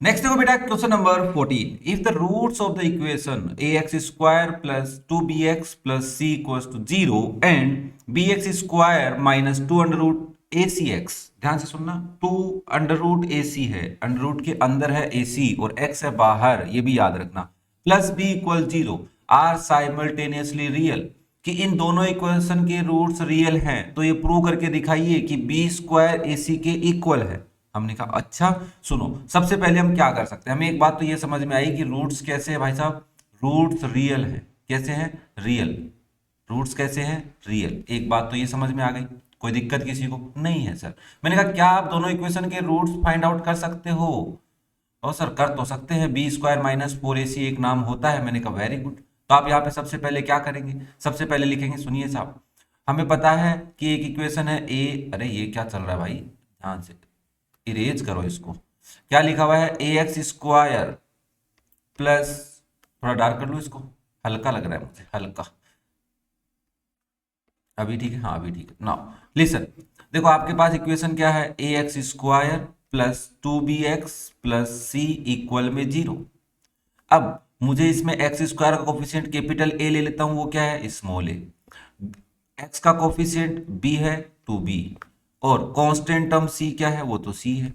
Next देखो बेटा question number 14। If the roots of the equation ax square plus 2bx plus c equals to 0 and bx square minus 2 under root acx, ध्यान से सुनना, 2 under root ac है, under root के अंदर है ac और x है बाहर, ये भी याद रखना, plus b equal 0 are simultaneously real, कि इन दोनों इक्वेशन के रूट्स रियल हैं, तो ये प्रूव करके दिखाइए कि b स्क्वायर ac के इक्वल है। हमने कहा अच्छा सुनो, सबसे पहले हम क्या कर सकते हैं, हमें एक बात तो ये समझ में आई कि रूट्स कैसे है भाई साहब, रूट्स रियल है। कैसे हैं? रियल। रूट्स कैसे हैं? रियल। एक बात तो ये समझ में आ गई, कोई दिक्कत किसी को नहीं है सर। मैंने कहा क्या आप दोनों इक्वेशन के रूट्स फाइंड आउट कर सकते हो? और सर कर तो सकते हैं, बी स्क्वायर माइनस 4ac एक नाम होता है। मैंने कहा वेरी गुड। तो आप यहाँ पे सबसे पहले क्या करेंगे, सबसे पहले लिखेंगे, सुनिए साहब, हमें पता है कि एक इक्वेशन है ए, अरे ये क्या चल रहा है भाई, ध्यान से इरेज करो इसको। क्या लिखा हुआ है? ए एक्स स्क्वायर प्लस, थोड़ा डार्क कर लो इसको, हल्का लग रहा है मुझे, हल्का। अभी ठीक है? हाँ अभी ठीक है। नाउ लिसन, देखो आपके पास इक्वेशन क्या है, A X square plus 2bx plus C equal में 0। अब मुझे इसमें एक्स स्क्वायर का कोफिशिएंट कैपिटल ए ले लेता हूं, वो क्या है? Small A. एक्स का कोफिशिएंट बी है 2b, और कांस्टेंट टर्म सी क्या है? वो तो सी है।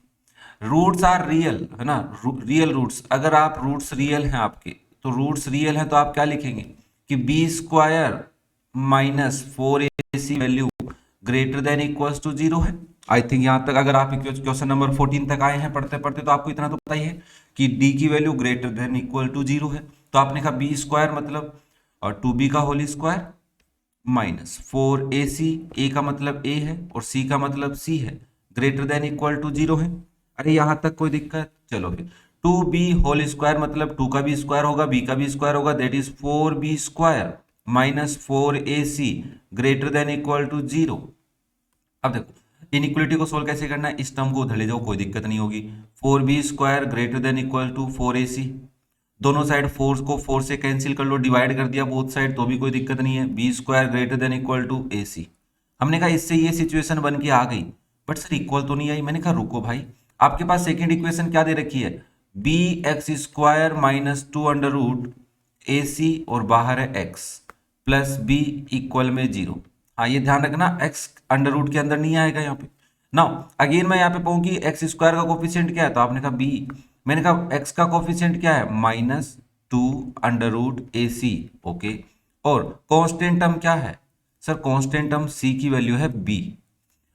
रूट्स आर रियल है ना, रियल रूट्स। अगर आप रूट्स रियल हैं आपके, तो रूट्स रियल हैं तो आप क्या लिखेंगे कि b square minus 4ac value greater than equals to 0 है। आई थिंक यहां तक अगर आप क्वेश्चन नंबर 14 तक आए हैं पढ़ते पढ़ते, तो आपको इतना तो पता ही है कि d की value greater than equal to 0 है। तो आपने कहा बी स्क्वायर मतलब, और 2b का होल स्क्वायर माइनस 4ac, ए का मतलब a है और c का मतलब c है, ग्रेटर देन इक्वल टू 0 है। अरे यहां तक कोई दिक्कत? चलो फिर 2b होल स्क्वायर मतलब 2 का भी स्क्वायर होगा, b का भी स्क्वायर होगा, that is 4b square minus 4ac greater than equal to 0। अब देखो इनइक्वलिटी को सोल्व कैसे करना है, इस टर्म को उधर ले जाओ, कोई दिक्कत नहीं होगी। 4b square greater than equal to 4ac, दोनों साइड 4 को 4 से कैंसिल कर लो, डिवाइड कर दिया बोथ साइड, तो भी कोई दिक्कत नहीं है। B square greater than equal to A C. हमने कहा इससे ये सिचुएशन बन के आ गई, बट सर इक्वल तो नहीं आई। मैंने कहा रुको भाई, आपके पास सेकेंड इक्वेशन क्या दे रखी है, B X square minus 2 under root ए सी और बाहर है एक्स प्लस बी इक्वल में 0। हाँ ये ध्यान रखना, एक्स अंडर रूट के अंदर नहीं आएगा यहाँ पे। नाउ अगेन मैं यहाँ पे पाऊँ कि एक्स स्क्वायर का कोफिशिएंट क्या है, तो आपने कहा बी। मैंने कहा एक्स का कोफिशिएंट क्या है, माइनस 2 अंडर रूट ए सी, ओके। और कांस्टेंट टर्म क्या है सर, कांस्टेंट टर्म सी की वैल्यू है बी।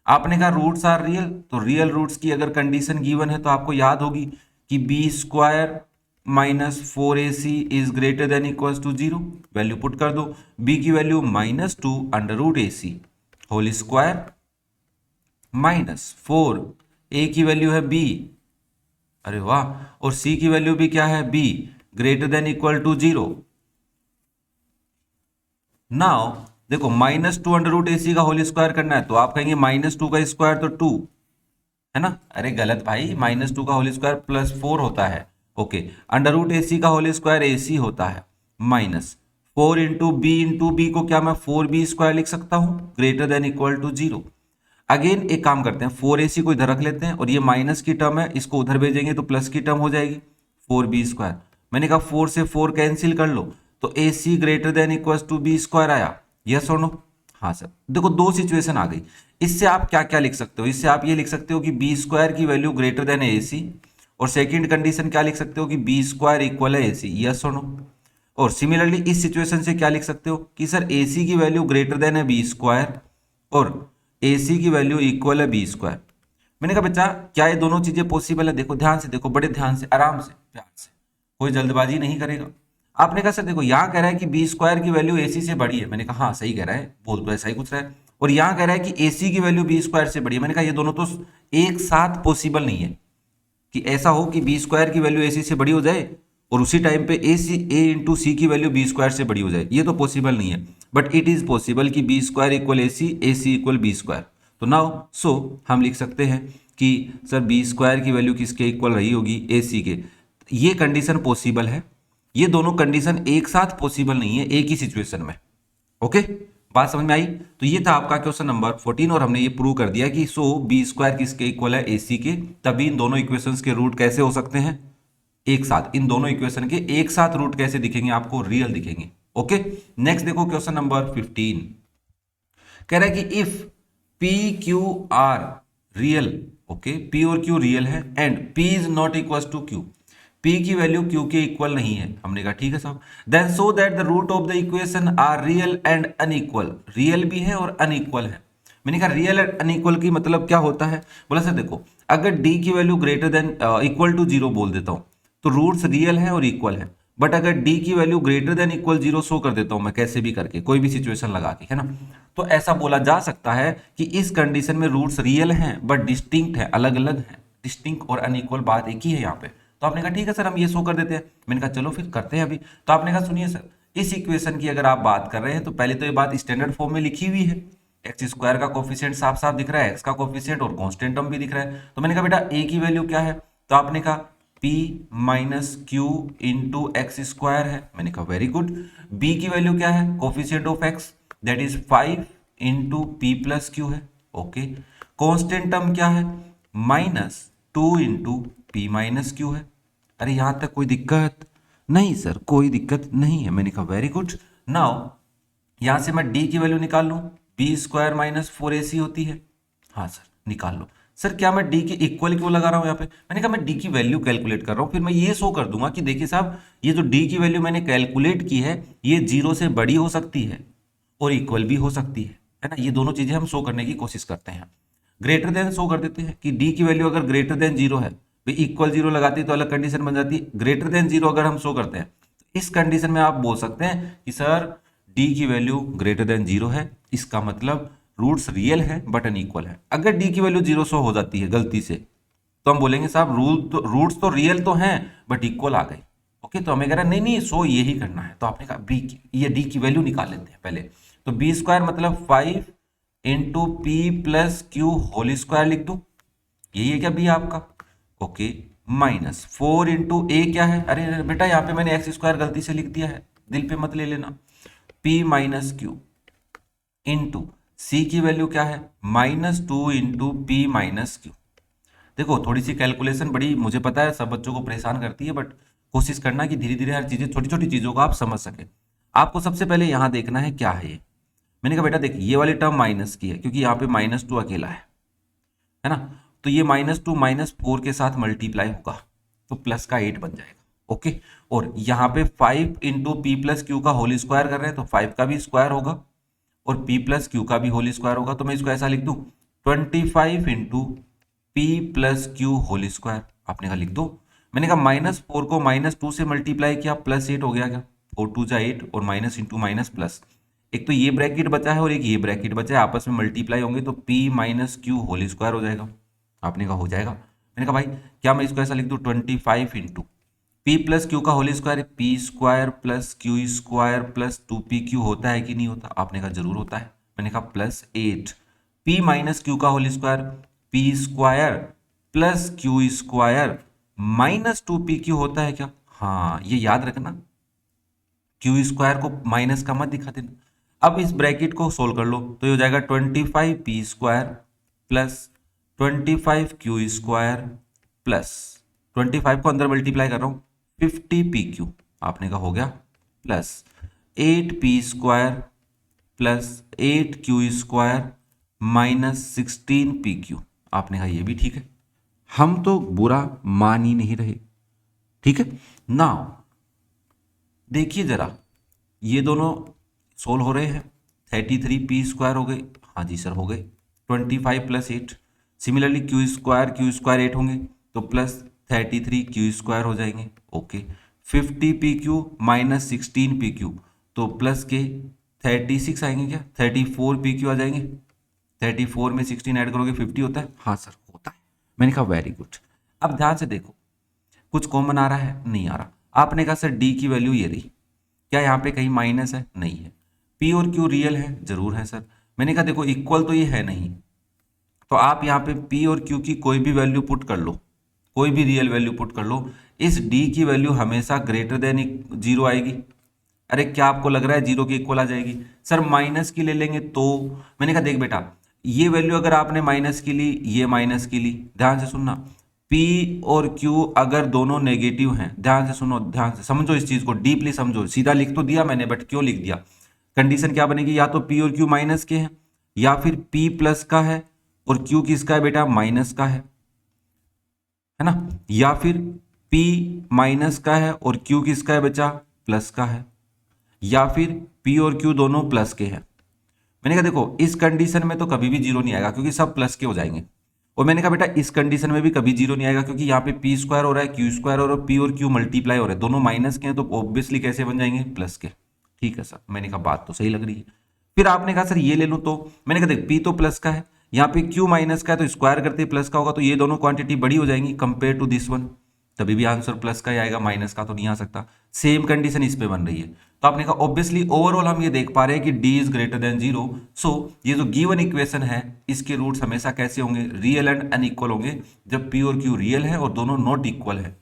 आपने कहा रूट्स आर रियल, तो रियल रूट्स की अगर कंडीशन गिवन है तो आपको याद होगी कि b square minus 4ac is greater than equals to 0। Value put कर दो, b की value minus 2 under root A c whole square minus 4, a की वैल्यू है b, अरे वाह, और c की वैल्यू भी क्या है, b greater than equal to 0। Now देखो माइनस 2 अंडर रूट ए सी का होल स्क्वायर करना है, तो आप कहेंगे माइनस 2 का स्क्वायर तो 2 है ना। अरे गलत भाई, माइनस 2 का होल स्क्वायर प्लस 4 होता है, ओके। अंडर रूट ए सी का होल स्क्वायर ए सी होता है, माइनस 4 इंटू बी को क्या मैं 4b स्क्वायर लिख सकता हूं, greater than equal to 0। Again एक काम करते हैं, 4ac को इधर रख लेते हैं, और ये माइनस की टर्म है, इसको उधर भेजेंगे तो प्लस की टर्म हो जाएगी, 4b स्क्वायर। मैंने कहा 4 से 4 कैंसिल कर लो, तो ac greater than equal to b square आया, यस और नो? हाँ सर। देखो दो सिचुएशन आ गई, इससे आप क्या क्या लिख सकते हो, इससे आप ये लिख सकते हो कि बी स्क्वायर की वैल्यू ग्रेटर देन ए सी, और सेकेंड कंडीशन क्या लिख सकते हो कि बी स्क्वायर इक्वल है ए सी, यस और नो? और सिमिलरली इस सिचुएशन से क्या लिख सकते हो कि सर ए सी की वैल्यू ग्रेटर देन है बी स्क्वायर और ए सी की वैल्यू इक्वल है बी स्क्वायर। मैंने कहा बच्चा क्या ये दोनों चीजें पॉसिबल है? देखो ध्यान से देखो, बड़े ध्यान से, आराम से, प्यार से, कोई जल्दबाजी नहीं करेगा। आपने कहा सर देखो यहाँ कह रहा है कि बी स्क्वायर की वैल्यू ए सी से बड़ी है। मैंने कहा हाँ सही कह रहा है, बोल तो ऐसा ही कुछ रहा है। और यहाँ कह रहा है कि ए सी की वैल्यू बी स्क्वायर से बड़ी है। मैंने कहा ये दोनों तो एक साथ पॉसिबल नहीं है कि ऐसा हो कि बी स्क्वायर की वैल्यू ए सी से बड़ी हो जाए और उसी टाइम पे ए इंटू सी की वैल्यू बी स्क्वायर से बड़ी हो जाए, ये तो पॉसिबल नहीं है। बट इट इज पॉसिबल कि बी स्क्वायर इक्वल ए सी इक्वल बी स्क्वायर। तो नाउ सो हम लिख सकते हैं कि सर बी स्क्वायर की वैल्यू किसके इक्वल रही होगी, ए सी के। ये कंडीशन पॉसिबल है, ये दोनों कंडीशन एक साथ पॉसिबल नहीं है एक ही सिचुएशन में, ओके। बात समझ में आई? तो ये था आपका क्वेश्चन नंबर 14, और हमने ये प्रूव कर दिया कि सो बी स्क्वायर किसके इक्वल है, ए सी के। तभी इन दोनों इक्वेशंस के रूट कैसे हो सकते हैं, एक साथ इन दोनों इक्वेशन के एक साथ रूट कैसे दिखेंगे आपको, रियल दिखेंगे। ओके, नेक्स्ट देखो क्वेश्चन नंबर 15 कह रहा है कि if p q are real, okay p और क्यू रियल है and p is not equal to q, p की वैल्यू क्यू के इक्वल नहीं है। हमने कहा ठीक है साहब, then so that the root of the equation are real and unequal, real भी है और अनइक्वल है। मैंने कहा रियल एंड अनइक्वल की मतलब क्या होता है, बोला सर देखो अगर डी की value greater than equal to zero बोल देता हूं तो रूट्स रियल है और इक्वल है, बट अगर डी की value greater than equal zero show कर देता हूं मैं कैसे भी करके, कोई भी सिचुएशन लगा के, है ना, तो ऐसा बोला जा सकता है कि इस कंडीशन में रूट्स रियल हैं बट डिस्टिंक्ट है, अलग अलग है। डिस्टिंक्ट और अनइक्वल बात एक ही है यहाँ पे। तो आपने कहा ठीक है सर हम ये शो कर देते हैं। मैंने कहा चलो फिर करते हैं अभी। तो आपने कहा सुनिए सर, इस इक्वेशन की अगर आप बात कर रहे हैं तो पहले तो ये बात स्टैंडर्ड फॉर्म में लिखी हुई है, एक्स स्क्वायर का कोफिशिएंट साफ साफ दिख रहा है, एक्स का कोफिशिएंट और कांस्टेंट टर्म भी दिख रहा है। तो मैंने कहा बेटा ए की वैल्यू क्या है, तो आपने कहा p minus Q into X square है। मैंने कहा वेरी गुड। b की वैल्यू क्या है, coefficient of x that is 5 into p plus Q है। ओके, कांस्टेंट टर्म क्या है, minus 2 into P minus Q है। अरे यहां तक कोई दिक्कत नहीं सर, कोई दिक्कत नहीं है। मैंने कहा वेरी गुड। नाउ यहां से मैं d की वैल्यू निकाल लूं, बी स्क्वायर माइनस 4ac होती है। हाँ सर निकाल लो। सर क्या मैं d के इक्वल क्यों लगा रहा हूं यहाँ पे, मैंने कहा मैं d की वैल्यू कैलकुलेट कर रहा हूं, फिर मैं ये शो कर दूंगा कि देखिए साहब ये जो d की वैल्यू मैंने कैलकुलेट की है ये जीरो से बड़ी हो सकती है और इक्वल भी हो सकती है ना। ये दोनों चीजें हम शो करने की कोशिश करते हैं। ग्रेटर देन शो कर देते हैं कि d की वैल्यू अगर ग्रेटर देन जीरो है, इक्वल जीरो लगाती है तो अलग कंडीशन बन जाती है। ग्रेटर देन जीरो अगर हम शो करते हैं तो इस कंडीशन में आप बोल सकते हैं कि सर d की वैल्यू ग्रेटर देन जीरो है, इसका मतलब रूट्स रियल है बट अनइक्वल है। अगर d की वैल्यू जीरो शो हो जाती है गलती से तो हम बोलेंगे साहब रूट्स तो रियल तो हैं बट इक्वल आ गए। ओके, तो हमें कह रहा नहीं नहीं शो यही करना है, तो आपने कहा बी की ये d की वैल्यू निकाल लेते हैं पहले। तो बी स्क्वायर मतलब 5 into p plus q whole square लिख दूं, यही है क्या बी आपका। ओके, माइनस 4 इंटू ए क्या है, अरे बेटा यहाँ पे मैंने एक्स स्क्वायर गलती से लिख दिया है, दिल पे मत ले लेना। p माइनस क्यू इंटू सी की वैल्यू क्या है, -2 इंटू पी माइनस क्यू। देखो थोड़ी सी कैलकुलेशन बड़ी मुझे पता है सब बच्चों को परेशान करती है, बट कोशिश करना कि धीरे धीरे हर चीजें छोटी छोटी चीजों को आप समझ सके। आपको सबसे पहले यहां देखना है क्या है ये। मैंने कहा बेटा देख ये वाली टर्म माइनस की है क्योंकि यहाँ पे -2 अकेला है ना, तो ये -2 -4 के साथ मल्टीप्लाई होगा तो प्लस का 8 बन जाएगा। ओके, और यहाँ पे 5 इंटू पी प्लस क्यू का होल स्क्वायर कर रहे हैं तो 5 का भी स्क्वायर होगा और p प्लस क्यू का भी होल स्क्वायर होगा, तो मैं इसको ऐसा लिख दूं 25 into p plus q whole square. आपने कहा लिख दो। मैंने कहा -4 को -2 से मल्टीप्लाई किया +8 हो गया क्या, 4 2 जा 8 और माइनस इंटू माइनस प्लस, एक तो ये ब्रैकेट बचा है और एक ये ब्रैकेट बचा है, आपस में मल्टीप्लाई होंगे तो p minus q whole square हो जाएगा। आपने कहा हो जाएगा। मैंने कहा भाई क्या मैं इसको ऐसा लिख दूं 25 इंटू पी प्लस क्यू का whole square, p square plus q square plus 2pq होता है कि नहीं होता, आपने कहा जरूर होता है। मैंने कहा +8 p माइनस क्यू का whole square, p square plus q square minus 2pq होता है क्या, हाँ ये याद रखना, क्यू स्क्वायर को माइनस का मत दिखा देना। अब इस ब्रैकेट को सोल्व कर लो तो ये हो जाएगा 25p square plus 25q square plus 25 को अंदर मल्टीप्लाई कर रहा हूं 50pq, आपने कहा हो गया, plus 8p square plus 8q square minus 16pq। आपने कहा ये भी ठीक है, हम तो बुरा मान ही नहीं रहे। ठीक है, नाउ देखिए जरा ये दोनों सोल्व हो रहे हैं, 33p स्क्वायर हो गए, हाँ जी सर हो गए, 25 प्लस 8, सिमिलरली क्यू स्क्वायर 8 होंगे तो प्लस 33q स्क्वायर हो जाएंगे। ओके, 50pq माइनस 16pq तो प्लस के 36 आएंगे क्या, 34pq आ जाएंगे, 34 में 16 ऐड करोगे 50 होता है, हाँ सर होता है। मैंने कहा वेरी गुड। अब ध्यान से देखो कुछ कॉमन आ रहा है, नहीं आ रहा। आपने कहा सर डी की वैल्यू ये रही, क्या यहाँ पे कहीं माइनस है, नहीं है। पी और क्यू रियल है, जरूर है सर। मैंने कहा देखो इक्वल तो ये है नहीं, तो आप यहाँ पे पी और क्यू की कोई भी वैल्यू पुट कर लो, कोई भी रियल वैल्यू पुट कर लो, इस डी की वैल्यू हमेशा ग्रेटर देन जीरो आएगी। अरे क्या आपको लग रहा है जीरो की इक्वल आ जाएगी, सर माइनस की ले लेंगे तो। मैंने कहा देख बेटा ये वैल्यू अगर आपने माइनस की ली, ये माइनस की ली, ध्यान से सुनना, P और Q अगर दोनों नेगेटिव हैं, ध्यान से सुनो, ध्यान से समझो इस चीज को, डीपली समझो, सीधा लिख तो दिया मैंने बट क्यों लिख दिया। कंडीशन क्या बनेगी, या तो P और Q माइनस के हैं, या फिर P प्लस का है और Q किसका है बेटा, माइनस का है ना, या फिर P माइनस का है और Q किसका है बच्चा, प्लस का है, या फिर P और Q दोनों प्लस के हैं। मैंने कहा देखो इस कंडीशन में तो कभी भी जीरो नहीं आएगा क्योंकि सब प्लस के हो जाएंगे, और मैंने कहा बेटा इस कंडीशन में भी कभी जीरो नहीं आएगा क्योंकि यहाँ पे पी स्क्वायर हो रहा है, क्यू स्क्वायर हो रहा है, पी और क्यू मल्टीप्लाई हो रहे हैं, दोनों माइनस के हैं तो ऑब्वियसली कैसे बन जाएंगे, प्लस के। ठीक है सर, मैंने कहा बात तो सही लग रही है। फिर आपने कहा सर ये ले लूँ, तो मैंने कहा देख पी तो प्लस का है, यहाँ पे क्यू माइनस का है, तो स्क्वायर करते प्लस का होगा, तो ये दोनों क्वांटिटी बड़ी हो जाएंगी कंपेयर टू दिस वन, तभी भी आंसर प्लस का ही आएगा, माइनस का तो नहीं आ सकता। सेम कंडीशन इस पे बन रही है, तो आपने कहा ऑब्वियसली ओवरऑल हम ये देख पा रहे हैं कि D is greater than zero. So ये जो गिवन इक्वेशन है इसके रूट्स हमेशा कैसे होंगे, रियल एंड अनइक्वल होंगे, जब पी और क्यू रियल है और दोनों नॉट इक्वल है।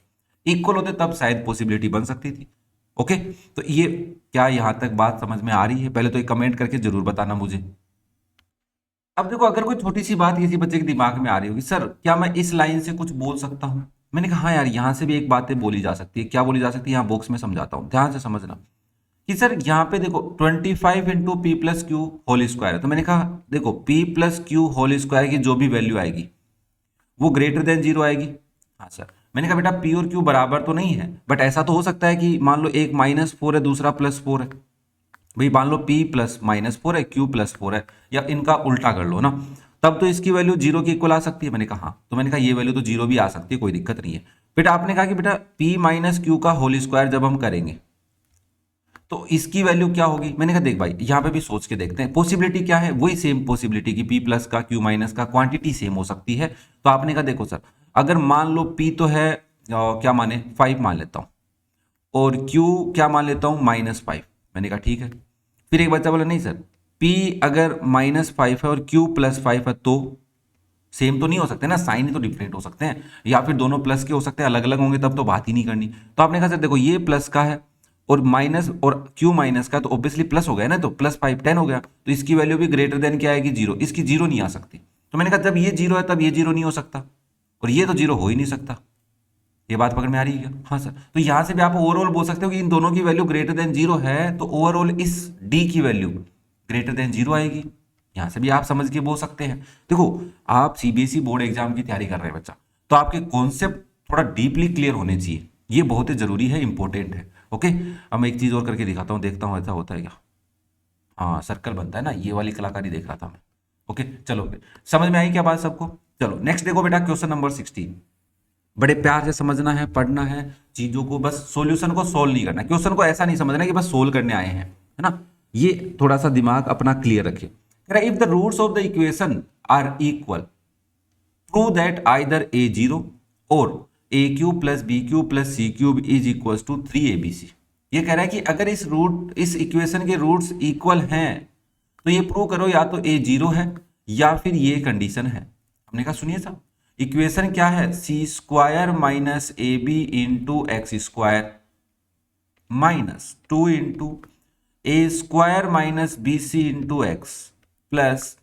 इक्वल होते तब शायद पॉसिबिलिटी बन सकती थी। ओके, तो ये क्या यहां तक बात समझ में आ रही है, पहले तो एक कमेंट करके जरूर बताना मुझे। अब देखो अगर कोई छोटी सी बात किसी बच्चे के दिमाग में आ रही होगी, सर क्या मैं इस लाइन से कुछ बोल सकता हूं, मैंने कहा हाँ यार यहां से भी एक बातें बोली जा सकती है। क्या बोली जा सकती है, यहाँ बॉक्स में समझाता हूँ, ध्यान से समझना कि सर यहाँ पे देखो 25 into p plus q whole square है, तो मैंने कहा देखो p plus q whole square की जो भी वैल्यू आएगी वो ग्रेटर देन जीरो आएगी। हाँ सर, मैंने कहा बेटा पी और क्यू बराबर तो नहीं है, बट ऐसा तो हो सकता है कि मान लो एक -4 है दूसरा +4 है, भाई मान लो p प्लस -4 है, q प्लस 4 है, या इनका उल्टा कर लो ना, तब तो इसकी वैल्यू जीरो की इक्वल आ सकती है। मैंने कहा हाँ, तो मैंने कहा ये वैल्यू तो जीरो भी आ सकती है, कोई दिक्कत नहीं है। बेटा आपने कहा कि बेटा p माइनस क्यू का होल स्क्वायर जब हम करेंगे तो इसकी वैल्यू क्या होगी, मैंने कहा देख भाई यहाँ पे भी सोच के देखते हैं, पॉसिबिलिटी क्या है, वही सेम पॉसिबिलिटी की p प्लस का q माइनस का क्वांटिटी सेम हो सकती है। तो आपने कहा देखो सर अगर मान लो p तो है क्या माने 5 मान लेता हूँ, और q क्या मान लेता हूँ -5, मैंने कहा ठीक है। फिर एक बच्चा बोला नहीं सर p अगर -5 है और q +5 है तो सेम तो नहीं हो सकते ना, साइन ही तो डिफरेंट हो सकते हैं, या फिर दोनों प्लस के हो सकते हैं, अलग अलग होंगे तब तो बात ही नहीं करनी। तो आपने कहा सर देखो ये प्लस का है और माइनस और q माइनस का, तो ऑब्वियसली प्लस हो गया ना, तो +5 10 हो गया, तो इसकी वैल्यू भी ग्रेटर देन क्या आएगी, जीरो, इसकी जीरो नहीं आ सकती। तो मैंने कहा जब ये जीरो है तब ये जीरो नहीं हो सकता, और ये तो जीरो हो ही नहीं सकता। ये बात पकड़ में आ रही है क्या, हाँ सर। तो यहां से भी आप ओवरऑल बोल सकते हो कि इन दोनों की वैल्यू ग्रेटर देन जीरो है, तो ओवरऑल इस डी की वैल्यू ग्रेटर देन जीरो आएगी। यहां से भी आप समझ के बोल सकते हैं। देखो आप सीबीएसई बोर्ड एग्जाम की तैयारी कर रहे हैं बच्चा, तो आपके कॉन्सेप्ट थोड़ा डीपली क्लियर होने चाहिए, ये बहुत ही जरूरी है, इंपॉर्टेंट है। ओके, अब मैं एक चीज और करके दिखाता हूँ, देखता हूँ ऐसा होता है क्या। हाँ सर्कल बनता है ना, ये वाली कलाकारी देख रहा था मैं। ओके चलो फिर समझ में आई क्या बात सबको। चलो नेक्स्ट देखो बेटा, क्वेश्चन नंबर 16, बड़े प्यार से समझना है, पढ़ना है चीजों को, बस सॉल्यूशन को सोल्व नहीं करना, क्वेश्चन को ऐसा नहीं समझना कि बस सोल्व करने आए हैं, है ना, ये थोड़ा सा दिमाग अपना क्लियर रखे। If the roots of the equation are equal prove that either A zero और A cube plus B cube plus C cube is equal to 3abc। ये कह रहा है कि अगर इस इक्वेशन के रूट्स इक्वल हैं तो ये प्रूव करो या तो ए जीरो है या फिर ये कंडीशन है। हमने कहा सुनिए साहब, इक्वेशन क्या है, C square minus A B into X square minus 2 into A square minus B C into X plus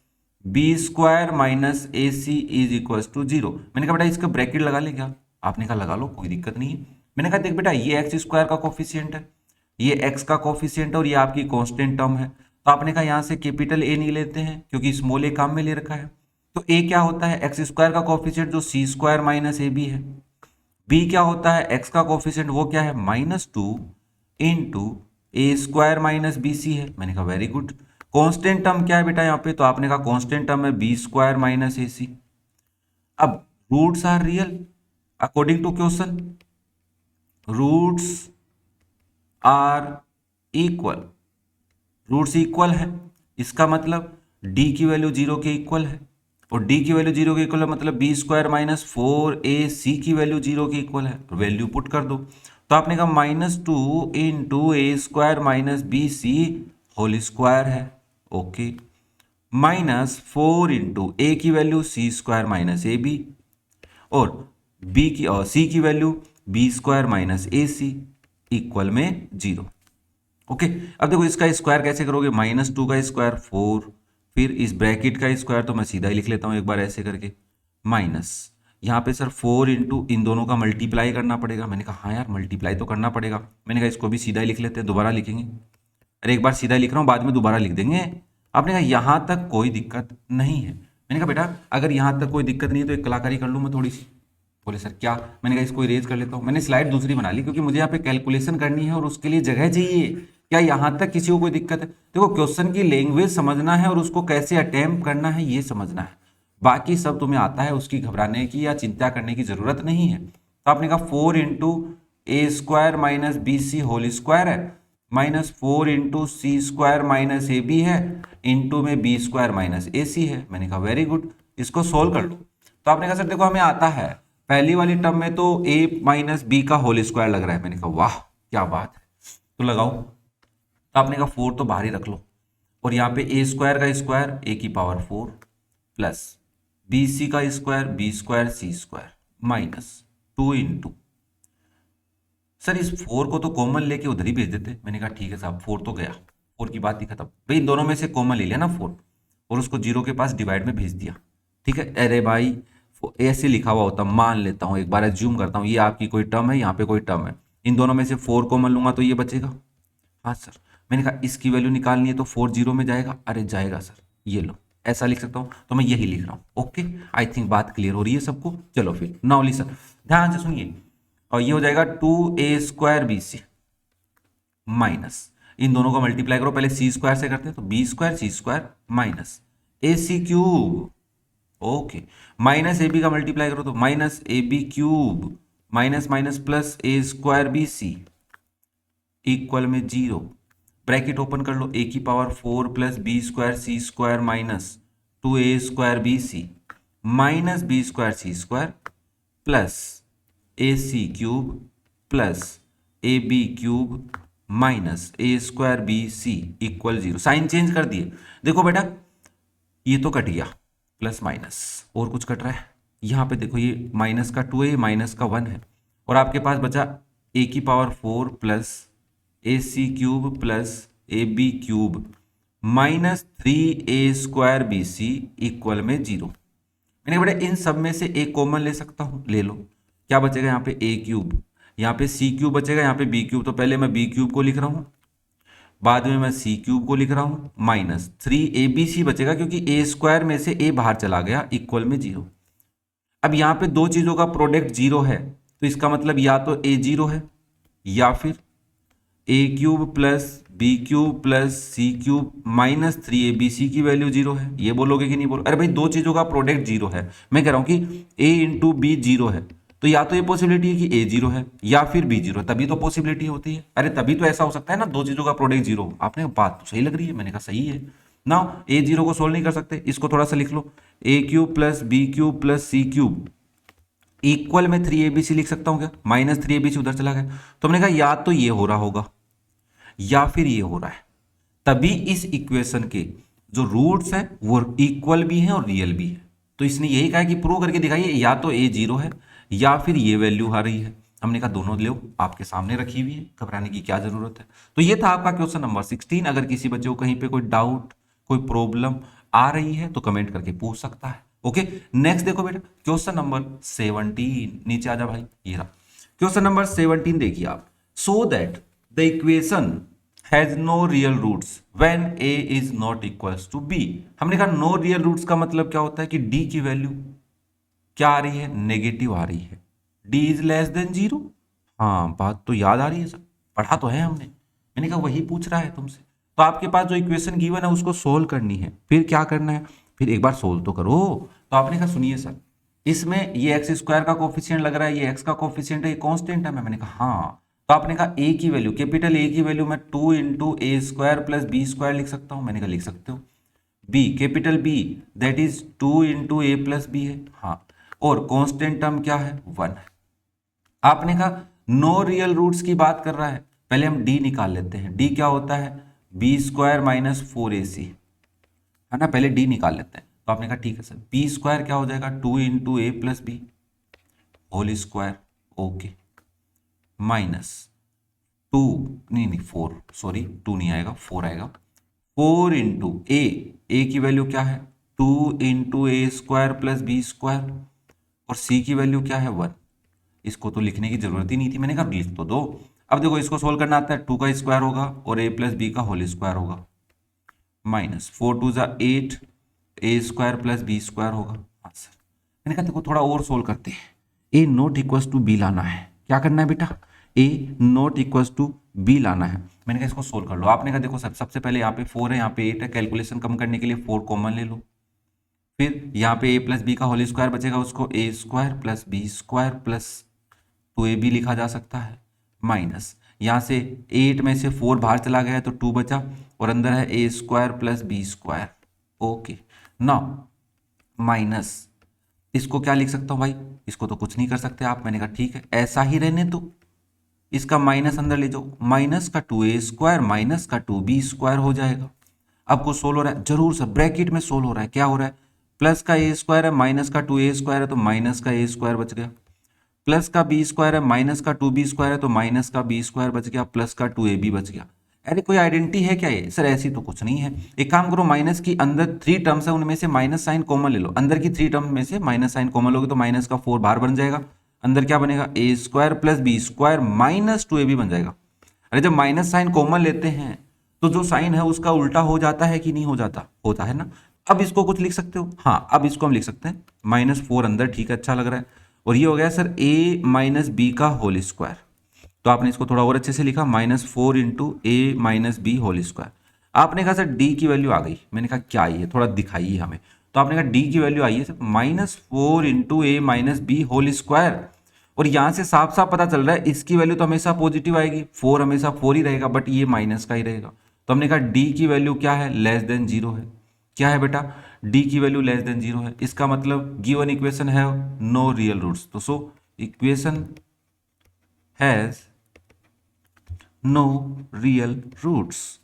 B square minus A C is equal to zero. मैंने कहा बेटा इसका ब्रैकेट लगा ले क्या, आपने कहा लगा लो, कोई दिक्कत नहीं है। मैंने कहा देख बेटा ये एक्स स्क्वायर का कोफिशिएंट है, ये एक्स का कोफिशिएंट है, और ये आपकी कांस्टेंट टर्म है, तो आपने कहा यहाँ से कैपिटल ए नहीं लेते हैं क्योंकि स्मॉल ए काम में ले रखा है। तो ए क्या होता है, एक्स स्क्वायर का कोफिशिएंट जो सी स्क्वायर माइनस ए बी है, बी क्या होता है, एक्स का कोफिशिएंट वो क्या है -2 इंटू ए स्क्वायर माइनस बी सी है। मैंने कहा वेरी गुड। कांस्टेंट टर्म क्या है बेटा यहाँ पे, तो आपने कहा कांस्टेंट टर्म है बी स्क्वायर माइनस ए सी। अब roots are real according to question, roots are equal, roots equal है, इसका मतलब d की वैल्यू जीरो के इक्वल है, और d की वैल्यू जीरो के इक्वल है मतलब बी स्क्वायर माइनस 4ac की वैल्यू जीरो के इक्वल है, वैल्यू पुट कर दो। तो आपने कहा -2 इंटू ए square minus B C whole square है, ओके, -4 इंटू ए की वैल्यू सी स्क्वायर माइनस ए बी, और बी की और सी की वैल्यू बी स्क्वायर माइनस ए सी इक्वल में जीरो। ओके, अब देखो इसका स्क्वायर कैसे करोगे, -2 का स्क्वायर 4, फिर इस ब्रैकेट का स्क्वायर तो मैं सीधा ही लिख लेता हूं एक बार ऐसे करके, माइनस यहाँ पे सर 4 इंटू इन दोनों का मल्टीप्लाई करना पड़ेगा। मैंने कहा हाँ यार मल्टीप्लाई तो करना पड़ेगा। मैंने कहा इसको भी सीधा ही लिख लेते हैं, दोबारा लिखेंगे। अरे एक बार सीधा लिख रहा हूँ, बाद में दोबारा लिख देंगे। आपने कहा यहाँ तक कोई दिक्कत नहीं है। मैंने कहा बेटा अगर यहाँ तक कोई दिक्कत नहीं है तो एक कलाकारी कर लूँ मैं थोड़ी सी। बोले सर क्या? मैंने कहा इसको इरेज कर लेता हूँ। मैंने स्लाइड दूसरी बना ली क्योंकि मुझे यहाँ पे कैलकुलेशन करनी है और उसके लिए जगह चाहिए। क्या यहाँ तक किसी को कोई दिक्कत है? देखो क्वेश्चन की लैंग्वेज समझना है और उसको कैसे अटेम्प्ट करना है ये समझना है, बाकी सब तुम्हें आता है, उसकी घबराने की या चिंता करने की जरूरत नहीं है। तो आपने कहा 4 इंटू ए square minus B C whole square है, minus 4 into C square minus ए बी है, इंटू में बी स्क्वायर माइनस ए सी है। मैंने कहा वेरी गुड, इसको सोल्व कर लो। तो आपने कहा सर देखो हमें आता है, पहली वाली टर्म में तो ए माइनस बी का होल स्क्वायर लग रहा है। मैंने कहा वाह क्या बात है, तो लगाओ। तो आपने कहा 4 तो बाहर ही रख लो, और यहाँ पे ए स्क्वायर का स्क्वायर ए की पावर 4 प्लस बी सी का स्क्वायर बी स्क्वायर सी स्क्वायर माइनस 2 इंटू, सर इस 4 को तो कॉमन लेके उधर ही भेज देते। मैंने कहा ठीक है साहब 4 तो गया, 4 की बात ही खत्म भाई, इन दोनों में से कॉमन ले लिया ना 4 और उसको 0 के पास डिवाइड में भेज दिया। ठीक है, अरे भाई ऐसे लिखा हुआ होता, मान लेता हूँ एक बार एज्यूम करता हूँ ये आपकी कोई टर्म है, यहाँ पे कोई टर्म है, इन दोनों में से 4 कॉमन लूंगा तो ये बचेगा। हाँ सर, मैंने कहा इसकी वैल्यू निकालनी है तो 4 0 में जाएगा। अरे जाएगा सर, ये लो ऐसा लिख सकता हूँ, तो मैं यही लिख रहा हूँ। ओके आई थिंक बात क्लियर हो रही है सबको। चलो फिर नाउ लिसन, ध्यान से सुनिए, और ये हो जाएगा 2a square B C minus, इन दोनों का मल्टीप्लाई करो, पहले सी स्क्वायर से करते हैं तो बी स्क्वायर सी स्क्वायर माइनस ए सी क्यूब, ओके, माइनस ए बी का मल्टीप्लाई करो तो minus A b cube minus minus plus a square B c equal में 0, ब्रैकेट ओपन कर लो, ए की power 4 plus B square C square minus 2a square B C minus b square C square plus A c cube plus a b cube minus a square B c equal 0। Sign change कर दिए। देखो बेटा ये तो cut गया plus minus, और कुछ cut रहा है यहाँ पे, देखो ये माइनस का 2 है माइनस का 1 है, और आपके पास बचा ए की power 4 plus A c cube plus a b cube minus 3a square B c equal में 0। मैंने कहा बेटा इन सब में से एक कॉमन ले सकता हूँ, ले लो। क्या बचेगा यहाँ पे a क्यूब, यहाँ पे c क्यूब बचेगा, यहाँ पे b क्यूब, तो पहले मैं b क्यूब को लिख रहा हूँ, बाद में मैं c क्यूब को लिख रहा हूँ, माइनस 3abc बचेगा क्योंकि a स्क्वायर में से a बाहर चला गया इक्वल में 0। अब यहाँ पे दो चीजों का प्रोडक्ट 0 है तो इसका मतलब या तो a 0 है या फिर A cube plus B cube plus C cube minus 3abc की वैल्यू 0 है। ये बोलोगे कि नहीं बोलो? अरे भाई दो चीजों का प्रोडक्ट 0 है, मैं कह रहा हूं कि a इंटू बी 0 है, तो या तो ये पॉसिबिलिटी है कि a 0 है या फिर b 0 है, तभी तो पॉसिबिलिटी होती है। अरे तभी तो ऐसा हो सकता है ना, दो चीजों का प्रोडक्ट 0। आपने बात तो सही लग रही है, मैंने कहा सही है ना। a 0 को सोल्व नहीं कर सकते, इसको थोड़ा सा लिख लो, a cube plus B cube plus C cube equal में 3abc लिख सकता हूं क्या? माइनस 3abc उधर चला गया, तो हमने कहा या तो ये हो रहा होगा या फिर ये हो रहा है, तभी इस इक्वेशन के जो रूट्स हैं वो इक्वल भी हैं और रियल भी है। तो इसने यही कहा कि प्रूव करके दिखाइए या तो a 0 है या फिर ये वैल्यू आ रही है। हमने कहा दोनों लो आपके सामने रखी हुई है, घबराने की क्या जरूरत है। तो ये था आपका क्वेश्चन नंबर 16। अगर किसी बच्चे को कहीं पे कोई डाउट कोई प्रॉब्लम आ रही है तो कमेंट करके पूछ सकता है। ओके नेक्स्ट देखो बेटा क्वेश्चन नंबर 17, नीचे आ जा भाई, ये रहा क्वेश्चन नंबर 17। देखिए आप, so that the equation has no real roots when a is not equals to b। हमने कहा नो रियल रूट्स का मतलब क्या होता है कि d की वैल्यू क्या आ रही है? नेगेटिव आ रही है। d is less than 0। हाँ बात तो याद आ रही है सर, पढ़ा तो है हमने। मैंने कहा वही पूछ रहा है तुमसे। तो आपके पास जो इक्वेशन गिवन है उसको सोल्व करनी है, फिर क्या करना है, फिर एक बार सोल्व तो करो। तो आपने कहा सुनिए सर, इसमें ये एक्स स्क्वायर का कोफिशिएंट लग रहा है, ये एक्स का कोफिशिएंट है, ये कांस्टेंट है। मैंने कहा हाँ। तो आपने कहा a की वैल्यू, कैपिटल A की वैल्यू मैं 2 इंटू ए स्क्वायर प्लस बी स्क्वायर लिख सकता हूँ। मैंने कहा लिख सकते हो। b capital B that is 2 into A plus b है, हाँ, और कांस्टेंट टर्म क्या है? 1 है। आपने कहा नो रियल रूट्स की बात कर रहा है, पहले हम d निकाल लेते हैं। d क्या होता है? बी स्क्वायर माइनस 4ac है ना, पहले d निकाल लेते हैं। तो आपने कहा ठीक है सर, बी स्क्वायर क्या हो जाएगा? 2 इंटू ए plus B whole square, okay, minus 2 नहीं 4, सॉरी 2 नहीं आएगा 4 आएगा, 4 इंटू ए की वैल्यू क्या है? 2 इंटू ए स्क्वायर प्लस बी स्क्वायर, और c की वैल्यू क्या है 1। इसको तो लिखने की जरूरत ही नहीं थी, मैंने कहा लिख तो दो। अब देखो इसको सोल्व करना आता है, 2 का स्क्वायर होगा और a प्लस बी का होल स्क्वायर होगा, माइनस 4 टू ज़ा 8, ए स्क्वायर प्लस बी स्क्वायर होगा आंसर। मैंने कहा देखो थोड़ा और सोल्व करते हैं, ए नॉट इक्वल्स टू बी लाना है। क्या करना है बेटा, ए नॉट इक्वल्स टू बी लाना है। मैंने कहा इसको सोल्व कर लो। आपने कहा देखो सबसे पहले यहाँ पे 4 है, यहाँ पे 8 है, कैलकुलेशन कम करने के लिए 4 कॉमन ले लो। फिर यहाँ पे ए प्लस बी का होल स्क्वायर बचेगा, उसको A square plus B square plus 2ab लिखा जा सकता है, माइनस यहाँ से 8 में से 4 बाहर चला गया तो 2 बचा और अंदर है A square plus B square. Okay now minus इसको क्या लिख सकता हूँ भाई, इसको तो कुछ नहीं कर सकते आप। मैंने कहा ठीक है ऐसा ही रहने दो, इसका माइनस अंदर ले जाओ, माइनस का 2a स्क्वायर माइनस का 2b स्क्वायर हो जाएगा। अब कुछ सोल्व हो रहा है, जरूर सर ब्रैकेट में सोल्व हो रहा है। क्या हो रहा है, प्लस का a स्क्वायर है माइनस का 2a स्क्वायर है तो माइनस का a स्क्वायर बच गया, प्लस का b स्क्वायर है माइनस का 2b स्क्वायर है तो माइनस का b स्क्वायर बच गया, प्लस का 2ab बच गया। अरे कोई आइडेंटिटी है क्या ये, सर ऐसी तो कुछ नहीं है। एक काम करो, माइनस की अंदर 3 टर्म्स है उनमें से माइनस साइन कॉमन ले लो, अंदर की 3 टर्म में से माइनस साइन कॉमन लोगे तो माइनस का 4 बाहर बन जाएगा, अंदर क्या बनेगा A square plus B square minus 2ab बन जाएगा। अरे जब माइनस साइन कॉमन लेते हैं तो जो साइन है उसका उल्टा हो जाता है कि नहीं हो जाता, होता है ना। अब इसको कुछ लिख सकते हो, हाँ अब इसको हम लिख सकते हैं -4 अंदर, ठीक है अच्छा लग रहा है। और ये हो गया सर a माइनस बी का होल स्क्वायर, तो आपने इसको थोड़ा और अच्छे से लिखा -4 into A minus b whole square. आपने कहा सर d की वैल्यू आ गई, मैंने कहा क्या ये थोड़ा दिखाइए हमें, तो आपने कहा d की वैल्यू आई है sir -4 into A minus b whole square. और यहां से साफ साफ पता चल रहा है इसकी वैल्यू तो हमेशा पॉजिटिव आएगी, 4 हमेशा 4 ही रहेगा, बट ये माइनस का ही रहेगा। तो हमने कहा d की वैल्यू क्या है, लेस देन 0 है। क्या है बेटा, d की वैल्यू लेस देन 0 है, इसका मतलब गिवन इक्वेशन है नो रियल रूट्स। तो so equation has no real roots,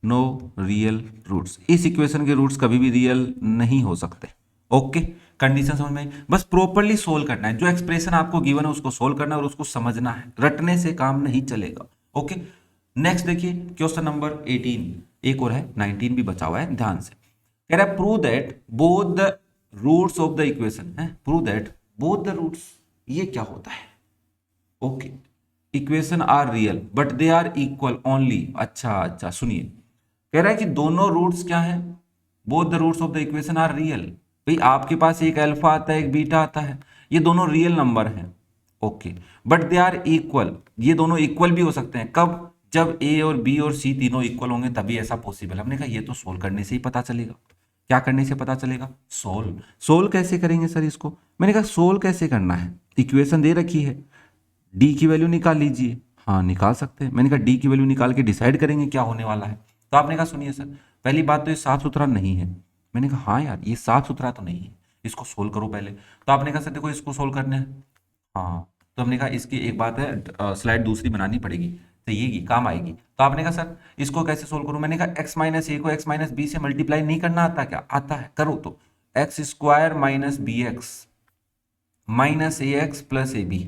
no real roots. इस इक्वेशन के रूट्स कभी भी रियल नहीं हो सकते। ओके कंडीशन समझ में आई, बस प्रॉपरली सोल्व करना है, जो एक्सप्रेशन आपको गिवन है उसको सोल्व करना है और उसको समझना है, रटने से काम नहीं चलेगा। ओके नेक्स्ट देखिए क्वेश्चन नंबर 18, एक और है 19 भी बचा हुआ है, ध्यान से कह रहा है prove that both the roots of the equation है, prove that both the roots, ये क्या होता है। Okay equation are real but they are equal only. अच्छा सुनिए, कह रहा है कि दोनों रूट्स क्या है, both the roots of the equation are real. भाई आपके पास एक अल्फा आता है एक बीटा आता है, ये दोनों रियल नंबर हैं। Okay but they are equal, ये दोनों इक्वल भी हो सकते हैं, कब, जब ए और बी और सी तीनों इक्वल होंगे तभी ऐसा पॉसिबल। हमने कहा ये तो सोल्व करने से ही पता चलेगा। क्या करने से पता चलेगा, सोल्व। सोल्व कैसे करेंगे सर इसको, मैंने कहा सोल्व कैसे करना है, इक्वेशन दे रखी है, डी की वैल्यू निकाल लीजिए। हाँ निकाल सकते हैं, मैंने कहा डी की वैल्यू निकाल के डिसाइड करेंगे क्या होने वाला है। तो आपने कहा सुनिए सर पहली बात तो ये साफ सुथरा नहीं है। मैंने कहा हाँ यार ये साफ सुथरा तो नहीं है, इसको सोल्व करो पहले। तो आपने कहा सर देखो इसको सोल्व करना है, हाँ तो हमने कहा इसकी एक बात है स्लाइड दूसरी बनानी पड़ेगी तो ये काम आएगी। तो आपने कहा सर इसको कैसे सोल्व करूं, मैंने कहा x माइनस ए को x माइनस बी से मल्टीप्लाई नहीं करना आता क्या, आता है, करो तो x square minus B x minus A x plus a b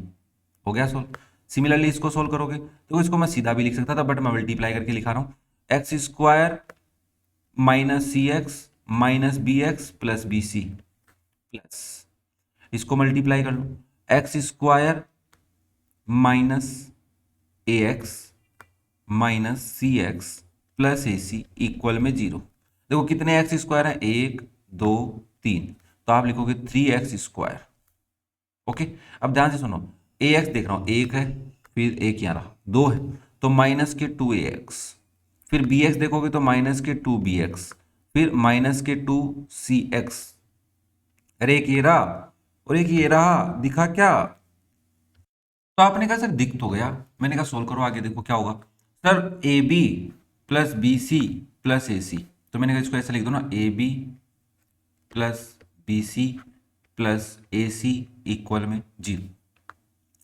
हो गया सोल्व। सिमिलरली इसको सोल्व करोगे तो इसको मैं सीधा भी लिख सकता था बट मैं मल्टीप्लाई करके लिखा रहा हूँ, X square minus C X minus B X plus B C plus, इसको मल्टीप्लाई कर लो, एक्स स्क्वायर माइनस ए X minus C X plus ए सी इक्वल में 0। देखो कितने एक्स स्क्वायर है, 1 2 3, तो आप लिखोगे 3x स्क्वायर। ओके अब ध्यान से सुनो, ए एक्स देख रहा हूं 1 है, फिर एक यहाँ रहा 2 है तो माइनस के 2ax, फिर बी एक्स देखोगे तो माइनस के 2bx, फिर माइनस के 2cx। अरे एक ये रहा और एक ये रहा, दिखा क्या। तो आपने कहा सर दिख तो गया, मैंने कहा सोल्व करो आगे देखो क्या होगा। Sir A B plus B C plus A C, तो मैंने कहा इसको ऐसे लिख दो ना, A B plus B C plus A C equal में 0।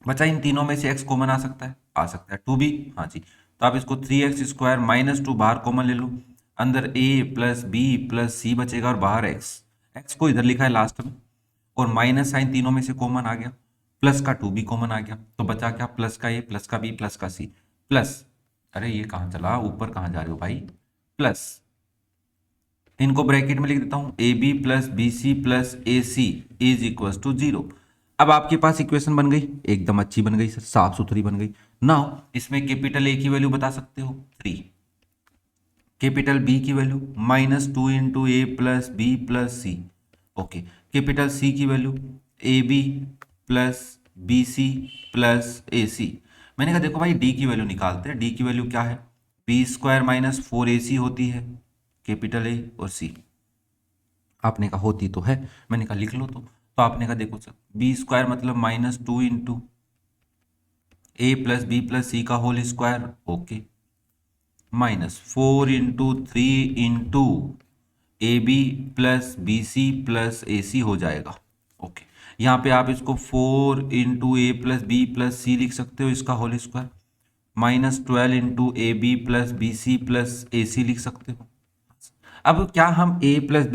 बचा इन तीनों में से x कॉमन आ सकता है, आ सकता है 2b, हाँ जी। तो आप इसको 3x स्क्वायर माइनस 2 बाहर कॉमन ले लो, अंदर a प्लस बी प्लस सी बचेगा और बाहर x को इधर लिखा है लास्ट में, और माइनस साइन तीनों में से कॉमन आ गया, प्लस का 2b कॉमन आ गया, तो बचा क्या, प्लस का a प्लस का b प्लस का c प्लस, अरे ये कहाँ चला, ऊपर कहाँ जा रहे हो भाई, प्लस इनको ब्रैकेट में लिख देता हूं, a B plus B C plus A C is equal to 0। अब आपके पास इक्वेशन बन गई, एकदम अच्छी बन गई सर, साफ सुथरी बन गई। नाउ इसमें कैपिटल ए की वैल्यू बता सकते हो 3, कैपिटल बी की वैल्यू -2 इंटू ए plus B plus C. Okay, capital C की value A B plus B C plus A C. मैंने कहा देखो भाई डी की वैल्यू निकालते हैं। डी की वैल्यू क्या है, बी स्क्वायर माइनस 4ac होती है, कैपिटल ए और सी। आपने कहा होती तो है, मैंने कहा लिख लो। तो आपने कहा देखो सर बी स्क्वायर मतलब -2 इंटू ए प्लस बी प्लस सी का whole square, okay, -4 into 3 into A B plus B C plus A C हो जाएगा। ओके, यहाँ पे आप इसको 4 इंटू ए प्लस बी प्लस सी लिख सकते हो, इसका whole square, -12 into A B plus B C plus A C लिख सकते हो। अब क्या हम A plus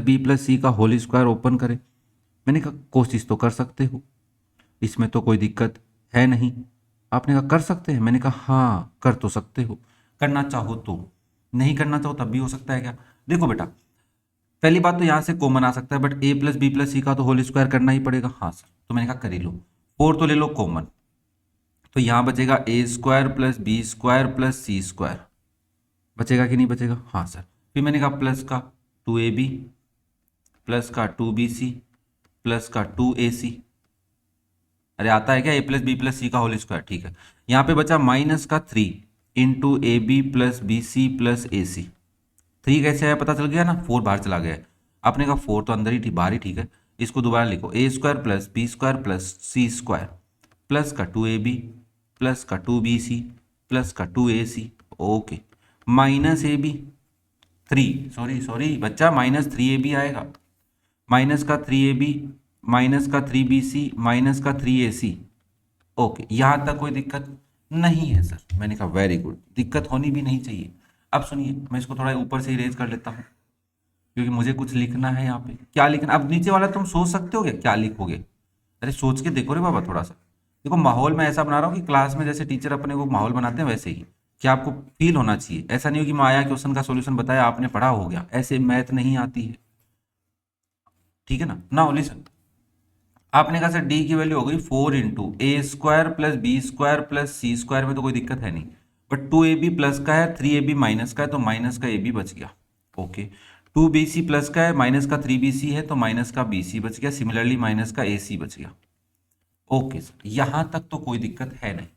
B plus C का होल स्क्वायर ओपन करें? मैंने कहा कोशिश तो कर सकते हो, इसमें तो कोई दिक्कत है नहीं। आपने कहा कर सकते हैं, मैंने कहा हाँ कर तो सकते हो, करना चाहो तो, नहीं करना चाहो तब भी हो सकता है। क्या देखो बेटा, पहली बात तो यहाँ से कॉमन आ सकता है, but A plus B plus C का तो होल स्क्वायर करना ही पड़ेगा। हाँ सर, तो मैंने कहा कर ही लो, 4 तो ले लो कॉमन, तो यहाँ बचेगा A square plus B square plus C square, बचेगा कि नहीं बचेगा? हाँ सर। फिर मैंने कहा प्लस का 2ab प्लस का 2bc प्लस का 2ac। अरे आता है क्या, ए प्लस बी प्लस सी का होल स्क्वायर, ठीक है। यहाँ पे बचा माइनस का 3 into A B plus B C plus A C. 3 कैसे आया पता चल गया ना, 4 बाहर चला गया है। आपने कहा 4 तो अंदर ही थी, बाहर ही, ठीक है। इसको दोबारा लिखो, A square plus B square plus C square plus का 2ab प्लस का 2bc प्लस का 2ac, ओके, माइनस ए बी 3, सॉरी बच्चा, -3ab आएगा, माइनस का 3ab माइनस का 3bc माइनस का 3ac। ओके, यहाँ तक कोई दिक्कत नहीं है सर। मैंने कहा वेरी गुड, दिक्कत होनी भी नहीं चाहिए। अब सुनिए, मैं इसको थोड़ा ऊपर से इरेज कर लेता हूँ, क्योंकि मुझे कुछ लिखना है यहाँ पे। क्या लिखना, अब नीचे वाला तुम सोच सकते हो क्या लिखोगे? अरे सोच के देखो रे बाबा थोड़ा सा। देखो माहौल मैं ऐसा बना रहा हूँ कि क्लास में जैसे टीचर अपने को माहौल बनाते हैं वैसे ही, क्या आपको फील होना चाहिए। ऐसा नहीं हो कि मैं आया क्वेश्चन का सॉल्यूशन बताया आपने पढ़ा हो गया, ऐसे मैथ नहीं आती है, ठीक है ना। नाउ लिसन, आपने कहा सर डी की वैल्यू हो गई 4 इंटू ए square plus B square plus C square, में तो कोई दिक्कत है नहीं, बट 2ab प्लस का है 3ab माइनस का है, तो माइनस का ab बच गया। ओके, 2bc प्लस का है माइनस का 3bc है, तो माइनस का bc बच गया, सिमिलरली माइनस का ac बच गया। ओके सर, यहां तक तो कोई दिक्कत है नहीं।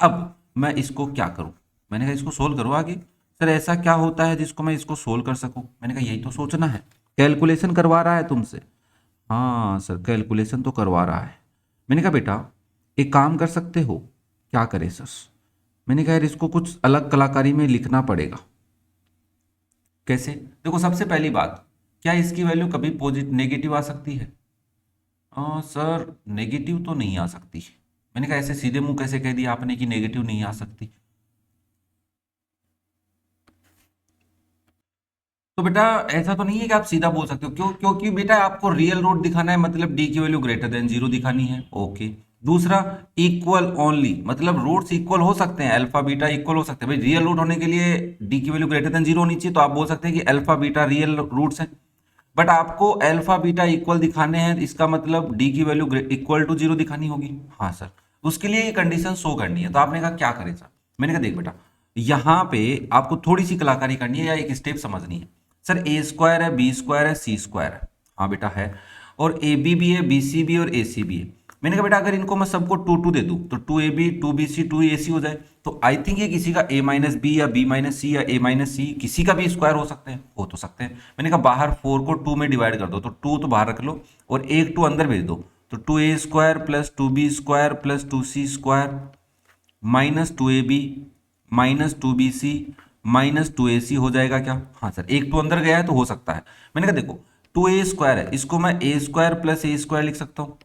अब मैं इसको क्या करूं? मैंने कहा इसको सोल्व करो आगे। सर ऐसा क्या होता है जिसको मैं इसको सोल्व कर सकूं? मैंने कहा यही तो सोचना है, कैलकुलेशन करवा रहा है तुमसे। हाँ सर, कैलकुलेशन तो करवा रहा है। मैंने कहा बेटा एक काम कर सकते हो, क्या करें सर? मैंने कहा यार इसको कुछ अलग कलाकारी में लिखना पड़ेगा। कैसे? देखो सबसे पहली बात, क्या इसकी वैल्यू कभी पॉजिटिव नेगेटिव आ सकती है? सर नेगेटिव तो नहीं आ सकती। मैंने कहा ऐसे सीधे मुंह कैसे कह दिया आपने कि नेगेटिव नहीं आ सकती? तो बेटा ऐसा तो नहीं है कि आप सीधा बोल सकते हो, क्यों? क्योंकि बेटा आपको रियल रूट दिखाना है, मतलब डी की वैल्यू ग्रेटर देन 0 दिखानी है। ओके, दूसरा इक्वल ओनली, मतलब रूट्स इक्वल हो सकते हैं, अल्फा बीटा इक्वल हो सकते हैं। भाई रियल रूट होने के लिए डी की वैल्यू ग्रेटर देन 0 होनी चाहिए, तो आप बोल सकते हैं कि अल्फा बीटा रियल रूट्स हैं। बट आपको अल्फा बीटा इक्वल दिखाने हैं, इसका मतलब डी की वैल्यू इक्वल टू 0 दिखानी होगी। हाँ सर, उसके लिए ये कंडीशन शो करनी है। तो आपने कहा क्या करें सर? मैंने कहा देख बेटा, यहाँ पे आपको थोड़ी सी कलाकारी करनी है या एक स्टेप समझनी है। सर ए स्क्वायर है, बी स्क्वायर है, सी स्क्वायर है, हाँ बेटा है, और ए बी भी है, बी सी भी और ए सी भी है। मैंने कहा बेटा अगर इनको मैं सबको 2 दे दूं तो 2ab 2bc 2ac हो जाए, तो आई थिंक ये किसी का a माइनस बी या b माइनस सी या a माइनस सी किसी का भी स्क्वायर हो सकते हैं, हो तो सकते हैं। मैंने कहा बाहर 4 को 2 में डिवाइड कर दो, तो 2 तो बाहर रख लो और एक 2 अंदर भेज दो, तो 2a square plus 2b square plus 2c square minus 2ab minus 2bc minus 2ac हो जाएगा क्या? हाँ सर, एक 2 अंदर गया है तो हो सकता है। मैंने कहा देखो 2a स्क्वायर है, इसको मैं a square plus a square लिख सकता हूँ,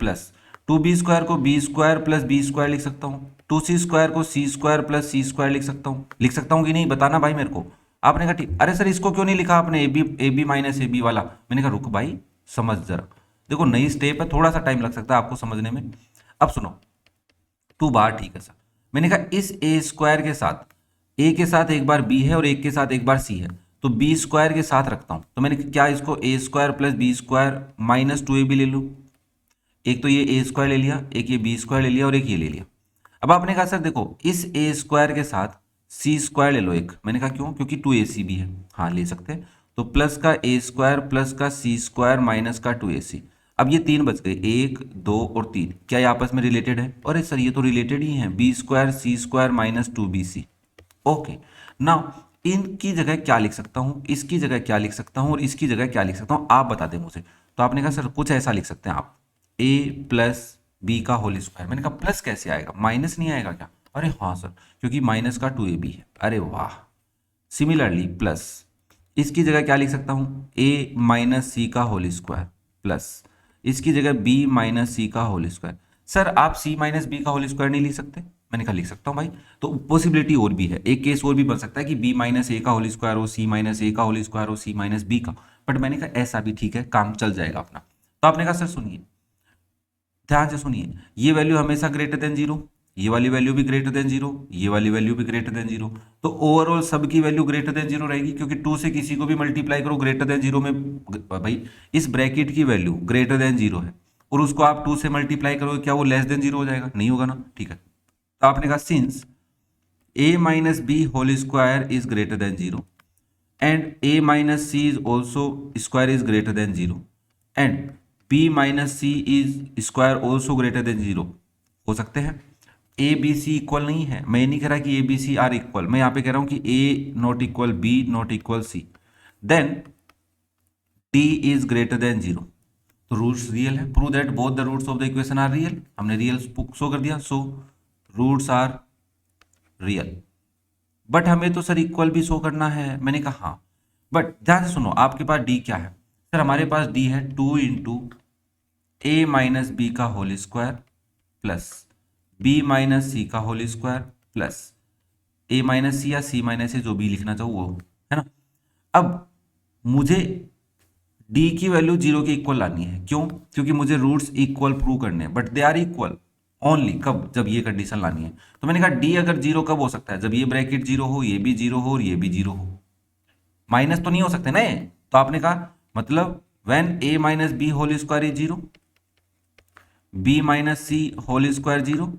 प्लस 2b स्क्वायर को b square plus b square लिख सकता हूँ, 2c स्क्वायर को c square plus c square लिख सकता हूँ कि नहीं, बताना भाई मेरे को। आपने कहा ठीक। अरे सर इसको क्यों नहीं लिखा आपने a b minus A b वाला? मैंने कहा रुको भाई समझ जरा, देखो नई स्टेप है, थोड़ा सा टाइम लग सकता है आपको समझने में। अब सुनो, 2 बार ठीक है सर। मैंने कहा इस ए स्क्वायर के साथ ए के साथ एक बार बी है और एक के साथ एक बार सी है, तो बी स्क्वायर के साथ रखता हूं, तो मैंने क्या इसको A square plus B square minus 2ab ले लूँ, एक तो ये ए स्क्वायर ले लिया, एक ये बी स्क्वायर ले लिया और एक ये ले लिया। अब आपने कहा सर देखो इस ए स्क्वायर के साथ सी स्क्वायर ले लो एक। मैंने कहा क्यों? क्योंकि 2ac भी है। हाँ ले सकते हैं। तो प्लस का ए स्क्वायर प्लस का सी स्क्वायर माइनस का 2ac। अब ये तीन बच गए, 1 2 और 3। क्या ये आपस में रिलेटेड है? अरे सर ये तो रिलेटेड ही है, बी स्क्वायर सी square minus 2bc। Okay now इनकी जगह क्या लिख सकता हूँ, इसकी जगह क्या लिख सकता हूँ और इसकी जगह क्या लिख सकता हूँ, आप बता दें मुझे। तो आपने कहा सर कुछ ऐसा लिख सकते हैं आप, a प्लस बी का होल स्क्वायर। मैंने कहा प्लस कैसे आएगा, माइनस नहीं आएगा क्या? अरे हाँ सर क्योंकि माइनस का 2ab है। अरे वाह। सिमिलरली प्लस इसकी जगह क्या लिख सकता हूँ, a माइनस सी का होल स्क्वायर प्लस इसकी जगह b माइनस सी का होल स्क्वायर। सर आप c माइनस बी का होल स्क्वायर नहीं लिख सकते? मैंने कहा लिख सकता हूँ भाई। तो पॉसिबिलिटी और भी है, एक केस और भी बन सकता है कि b माइनस ए का होल स्क्वायर हो, c माइनस ए का होल स्क्वायर हो, c माइनस बी का। बट मैंने कहा ऐसा भी ठीक है, काम चल जाएगा अपना। तो आपने कहा सर सुनिए ध्यान से सुनिए, ये वैल्यू हमेशा ग्रेटर देन जीरो, ये वाली वैल्यू भी ग्रेटर देन जीरो, ये वाली वैल्यू भी ग्रेटर देन जीरो। तो ओवरऑल सबकी वैल्यू ग्रेटर देन जीरो रहेगी, क्योंकि 2 से किसी को भी मल्टीप्लाई करो ग्रेटर देन जीरो में, भाई इस ब्रैकेट की वैल्यू ग्रेटर देन जीरो है और उसको आप 2 से मल्टीप्लाई करोगे, क्या वो लेस देन जीरो हो जाएगा? नहीं होगा ना। ठीक है, तो आपने कहा since a minus b whole square is greater than zero and a minus c is also square is greater than zero and b minus c is square also greater than zero हो सकते हैं। A B c equal नहीं है, मैं ये नहीं कह रहा कि A B C are equal, मैं यहाँ पे कह रहा हूँ कि A not equal B not equal C, then D is greater than zero. तो रूट्स रियल है, prove that both the roots of the equation are real. हमने रियल शो कर दिया, so roots are real. But हमें तो sir equal भी show करना है। मैंने कहा हाँ, बट ध्यान से सुनो, आपके पास डी क्या है? सर हमारे पास डी है 2 इंटू ए माइनस बी का whole square plus B minus C का whole square plus A minus C या सी माइनस ए जो भी लिखना चाहो वो, है ना। अब मुझे डी की वैल्यू जीरो के इक्वल लानी है, क्यों? क्योंकि मुझे रूट्स इक्वल प्रूव करने हैं, but they are equal only कब? जब ये कंडीशन लानी है। तो मैंने कहा डी अगर जीरो कब हो सकता है? जब ये ब्रैकेट जीरो हो, ये भी जीरो हो और ये भी जीरो हो। माइनस तो नहीं हो सकते ना ये। तो आपने कहा मतलब when a minus b whole square is zero, b minus c whole square zero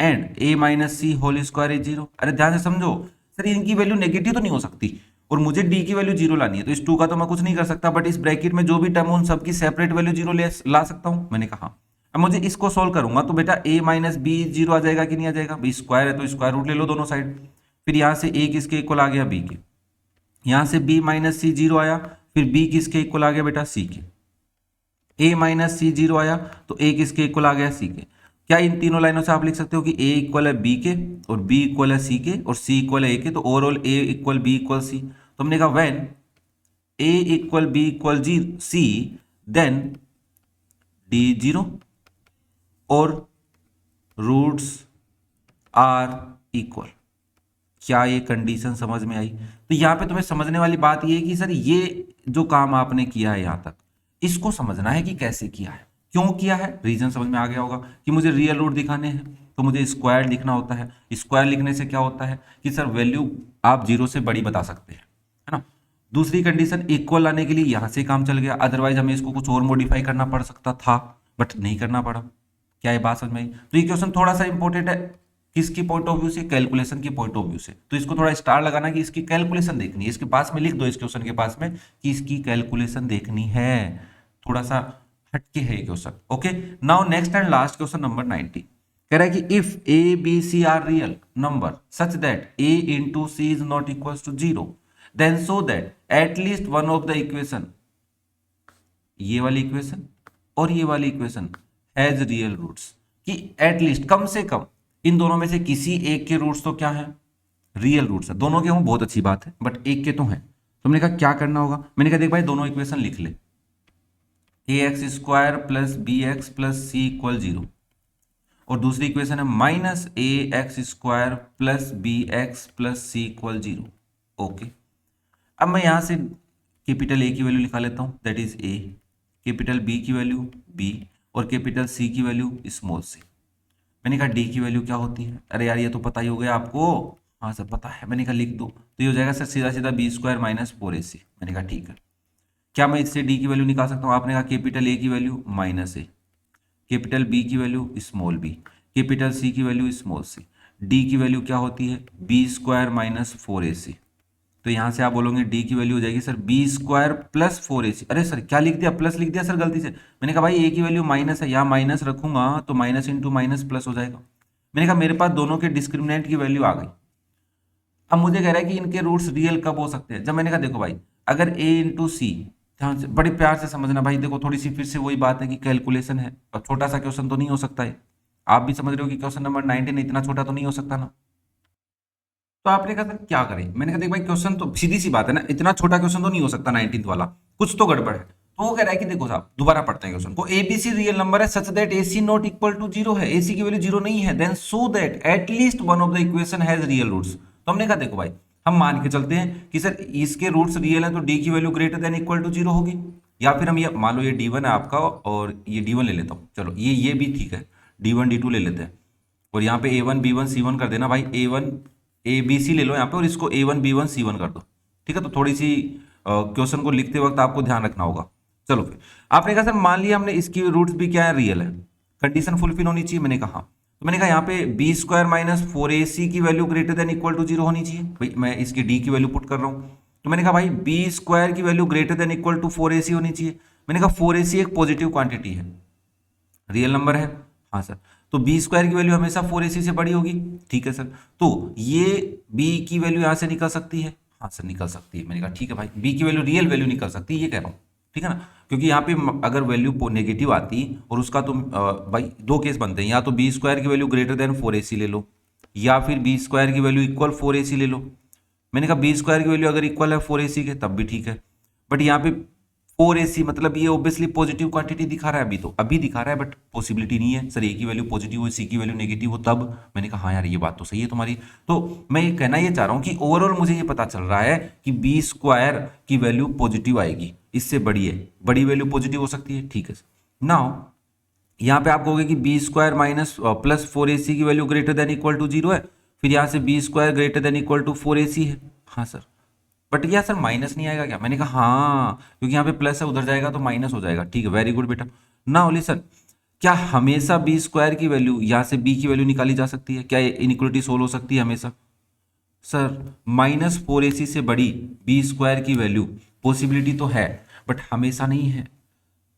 and a minus c whole square is zero. अरे ध्यान से समझो सर, इनकी वैल्यू नेगेटिव तो नहीं हो सकती और मुझे डी की वैल्यू जीरो लानी है, तो इस 2 का तो मैं कुछ नहीं कर सकता, बट इस ब्रैकेट में जो भी टर्म हो उन सबकी सेपरेट वैल्यू जीरो ला सकता हूं। मैंने कहा अब मुझे इसको सोल्व करूंगा तो बेटा ए माइनस बी जीरो आ जाएगा कि नहीं आ जाएगा? भाई स्क्वायर है तो स्क्वायर रूट ले लो दोनों साइड। फिर यहां से ए किसके इक्वल आ गया? बी के। यहां से बी माइनस सी जीरो आया, फिर बी किसके इक्वल आ गया बेटा? सी के। ए माइनस सी जीरो आया तो ए किसके इक्वल आ गया? सी के। क्या इन तीनों लाइनों से आप लिख सकते हो कि ए इक्वल है बी के और बी इक्वल है सी के और सी इक्वल है ए के, तो overall a equal b equal c. तो हमने कहा when a equal b equal g c then d zero और रूट्स आर इक्वल। क्या ये कंडीशन समझ में आई? तो यहां पे तुम्हें समझने वाली बात ये है कि सर ये जो काम आपने किया है यहां तक, इसको समझना है कि कैसे किया है, क्यों किया है। रीजन समझ में आ गया होगा कि मुझे रियल रूट दिखाने हैं तो मुझे स्क्वायर लिखना होता है। स्क्वायर लिखने से क्या होता है कि सर वैल्यू आप जीरो से बड़ी बता सकते हैं, है ना। दूसरी कंडीशन इक्वल लाने के लिए यहां से काम चल गया, अदरवाइज हमें इसको कुछ और मॉडिफाई करना पड़ सकता था, बट नहीं करना पड़ा। क्या ये बात समझ में आई? तो ये क्वेश्चन थोड़ा सा इंपॉर्टेंट है किसकी पॉइंट ऑफ व्यू से? कैलकुलेशन की पॉइंट ऑफ व्यू से। तो इसको थोड़ा स्टार लगाना कि इसकी कैलकुलेशन देखनी है, इसके पास में लिख दो, इस क्वेश्चन के पास में कि इसकी कैलकुलेशन देखनी है। थोड़ा सा हटके है ये question. Okay now next and last question number 90 कह रहा है कि if a B C are real number such that a into c is not equal to zero then so that at least one of the equation, ये वाली equation और ये वाली equation has real roots, कि एटलीस्ट कम से कम इन दोनों में से किसी एक के रूट्स तो क्या है? रियल रूट्स है। दोनों के हों बहुत अच्छी बात है, बट एक के तो हैं। तो हमने कहा क्या करना होगा? मैंने कहा देख भाई दोनों इक्वेशन लिख ले, A X square plus B X plus C equal zero और दूसरी इक्वेशन है माइनस ए X square plus B X plus C equal zero. Okay, अब मैं यहां से कैपिटल ए की वैल्यू लिखा लेता हूं, that is a, capital B की वैल्यू बी और कैपिटल सी की वैल्यू स्मॉल सी। मैंने कहा डी की वैल्यू क्या होती है? अरे यार ये तो पता ही हो गया आपको। हाँ सर पता है। मैंने कहा लिख दो, तो ये हो जाएगा सर सीधा सीधा बी स्क्वायर माइनस 4ac। मैंने कहा ठीक है। क्या मैं इससे डी की वैल्यू निकाल सकता हूँ? आपने कहा कैपिटल ए की value minus a capital B की value small b, capital C की वैल्यू स्मॉल सी, डी की वैल्यू क्या होती है बी स्क्वायर माइनस 4ac। तो यहाँ से आप बोलोगे डी की वैल्यू हो जाएगी sir B square plus 4ac। अरे सर क्या लिख दिया, प्लस लिख दिया सर गलती से। मैंने कहा भाई ए की वैल्यू माइनस है, यहाँ माइनस रखूंगा तो माइनस इंटू माइनस प्लस हो जाएगा। मैंने कहा मेरे पास दोनों के डिस्क्रिमिनेंट की वैल्यू आ गई। अब मुझे कह रहा है कि इनके रूट्स रियल कब हो सकते हैं। जब मैंने कहा देखो भाई अगर a इंटू सी, ध्यान से बड़े प्यार से समझना भाई, देखो थोड़ी सी फिर से वही बात है कि कैलकुलेशन है और छोटा सा क्वेश्चन तो नहीं हो सकता है। आप भी समझ रहे हो कि क्वेश्चन नंबर 19 इतना छोटा तो नहीं हो सकता ना। तो आपने कहा सर क्या करें, मैंने कहा देख भाई क्वेश्चन तो सीधी सी बात है ना, इतना छोटा क्वेश्चन तो नहीं हो सकता 19th वाला, कुछ तो गड़बड़ है। तो वो कह रहा है कि देखो साहब दोबारा पढ़ते हैं क्वेश्चन को, एबीसी रियल नंबर है such that AC not equal to 0 है, एसी की वैल्यू 0 नहीं है, then so that at least one of the equation has real roots. तो हमने कहा देखो भाई हम मान के चलते हैं कि सर इसके रूट्स रियल हैं तो डी की value greater than equal to 0 होगी, या फिर हम ये मान लो ये d1 है आपका और ये d1 ले लेता हूँ, चलो ये भी ठीक है, d1 d2 ले लेते हैं और यहाँ पे a1 b1 c1 कर देना भाई, a1 abc ले लो यहाँ पे और इसको a1 b1 c1 कर दो। ठीक है, तो थोड़ी सी क्वेश्चन को लिखते वक्त आपको ध्यान रखना होगा। चलो फिर आपने कहा सर मान लिया हमने इसकी रूट्स भी क्या है रियल है, कंडीशन फुलफिल होनी चाहिए। मैंने कहा तो मैंने कहा यहाँ पे बी स्क्वायर माइनस 4ac की value greater than equal to 0 होनी चाहिए। भाई मैं इसकी डी की वैल्यू पुट कर रहा हूँ, तो मैंने कहा भाई बी स्क्वायर की value greater than equal to 4ac होनी चाहिए। मैंने कहा 4ac एक पॉजिटिव क्वांटिटी है, रियल नंबर है, हाँ सर, तो बी स्क्वायर की वैल्यू हमेशा 4ac से बड़ी होगी। ठीक है सर, तो ये बी की वैल्यू यहाँ से निकल सकती है, हाँ सर निकल सकती है। मैंने कहा ठीक है भाई बी की वैल्यू रियल वैल्यू निकल सकती है, ये कह रहा हूँ। ठीक है ना, क्योंकि यहाँ पे अगर वैल्यू नेगेटिव आती और उसका तो भाई दो केस बनते हैं, या तो बी स्क्वायर की वैल्यू ग्रेटर देन 4ac ले लो, या फिर बी स्क्वायर की वैल्यू इक्वल 4ac ले लो। मैंने कहा बी स्क्वायर की वैल्यू अगर इक्वल है 4ac के तब भी ठीक है, बट यहाँ पे 4ac मतलब ये ऑब्वियसली पॉजिटिव क्वांटिटी दिखा रहा है, अभी तो अभी दिखा रहा है, बट पॉसिबिलिटी नहीं है सर ए की वैल्यू पॉजिटिव हो सी की वैल्यू नेगेटिव हो तब। मैंने कहा हाँ यार ये बात तो सही है तुम्हारी। तो मैं ये कहना ये चाह रहा हूँ कि ओवरऑल मुझे ये पता चल रहा है कि बी स्क्वायर की वैल्यू पॉजिटिव आएगी, इससे बड़ी है, बड़ी वैल्यू पॉजिटिव हो सकती है। ठीक है नाउ यहाँ पे आप कहोगे कि b square minus plus 4ac की value greater than equal to 0 है, फिर यहाँ से b square greater than equal to 4ac है। हाँ सर, बट क्या सर माइनस नहीं आएगा क्या? मैंने कहा हाँ, क्योंकि यहाँ पे प्लस है उधर जाएगा तो माइनस हो जाएगा। ठीक है, वेरी गुड बेटा। ना ओनली सर क्या हमेशा बी स्क्वायर की वैल्यू यहाँ से बी की वैल्यू निकाली जा सकती है? क्या इनइक्वालिटी सोल्व हो सकती है हमेशा? सर -4ac से बड़ी बी स्क्वायर की वैल्यू पॉसिबिलिटी तो है बट हमेशा नहीं है।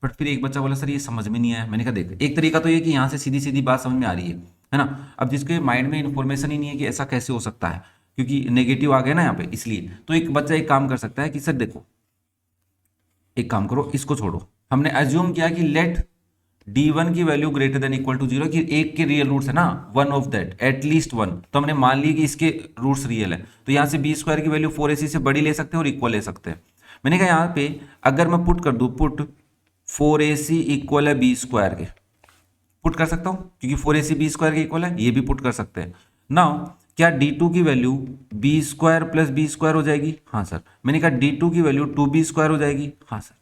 बट फिर एक बच्चा बोला सर ये समझ में नहीं आया। मैंने कहा देख एक तरीका तो ये कि यहाँ से सीधी सीधी बात समझ में आ रही है ना। अब जिसके माइंड में इन्फॉर्मेशन ही नहीं है कि ऐसा कैसे हो सकता है, क्योंकि नेगेटिव आ गया ना यहाँ पे, इसलिए तो एक बच्चा एक काम कर सकता है कि सर देखो एक काम करो, इसको छोड़ो, हमने अज्यूम किया कि लेट d1 की value greater than equal to 0, कि एक के रियल रूट्स है ना, one of that at least one, तो हमने मान लिया कि इसके रूट्स रियल है, तो यहाँ से बी स्क्वायर की वैल्यू 4ac से बड़ी ले सकते हैं और इक्वल ले सकते हैं। मैंने कहा यहाँ पे अगर मैं पुट कर दूँ, पुट 4ac इक्वल है बी स्क्वायर के, पुट कर सकता हूँ क्योंकि 4ac बी स्क्वायर के इक्वल है, ये भी पुट कर सकते हैं। नाउ क्या d2 की value B square plus B square हो जाएगी? हाँ सर। मैंने कहा d2 की वैल्यू 2b स्क्वायर हो जाएगी? हाँ सर।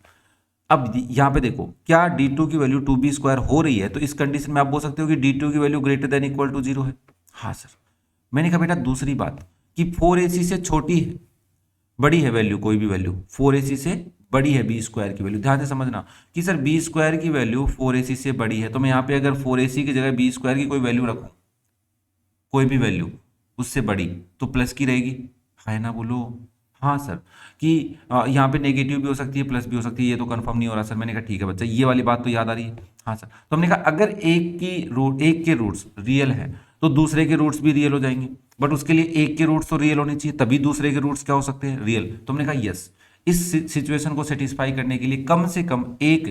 अब यहाँ पे देखो क्या d2 की वैल्यू 2b स्क्वायर हो रही है, तो इस कंडीशन में आप बोल सकते हो कि d2 की value greater than equal to 0 है। हाँ सर। मैंने कहा बेटा दूसरी बात कि 4ac से छोटी है, बड़ी है वैल्यू, कोई भी वैल्यू 4ac से बड़ी है बी स्क्वायर की वैल्यू। ध्यान से समझना कि सर बी स्क्वायर की वैल्यू 4ac से बड़ी है, तो मैं यहाँ पे अगर 4ac की जगह बी स्क्वायर की कोई वैल्यू रखूँ, कोई भी वैल्यू उससे बड़ी, तो प्लस की रहेगी, है ना? बोलो हाँ सर। कि यहाँ पे नेगेटिव भी हो सकती है प्लस भी हो सकती है, ये तो कंफर्म नहीं हो रहा सर। मैंने कहा ठीक है बच्चा, ये वाली बात तो याद आ रही है। हाँ सर। तो हमने कहा अगर एक के रूट्स रियल है तो दूसरे के रूट्स भी रियल हो जाएंगे, बट उसके लिए एक के रूट्स तो रियल होने चाहिए, तभी दूसरे के रूट्स क्या हो सकते हैं? रियल। तो हमने कहा यस, इस सिचुएशन को सेटिस्फाई करने के लिए कम से कम एक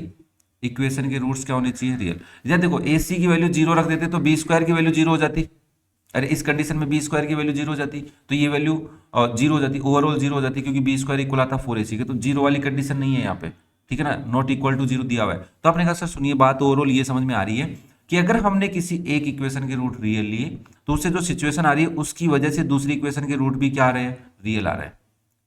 इक्वेशन के रूट्स क्या होने चाहिए? रियल। या देखो ac की वैल्यू 0 रख देते तो बी स्क्वायर की वैल्यू 0 हो जाती, अरे इस कंडीशन में बी स्क्वायर की वैल्यू 0 हो जाती, तो ये वैल्यू 0 हो जाती, ओवरऑल 0 हो जाती, क्योंकि बी स्क्वायर इक्वल आता 4ac के, तो 0 वाली कंडीशन नहीं है यहाँ पे। ठीक है ना, नॉट इक्वल टू 0 दिया हुआ है। तो आपने कहा सर सुनिए बात ओवरऑल ये समझ में आ रही है कि अगर हमने किसी एक इक्वेशन के रूट रियल लिए तो उससे जो सिचुएशन आ रही है उसकी वजह से दूसरी इक्वेशन के रूट भी क्या आ रहे हैं? रियल आ रहे हैं।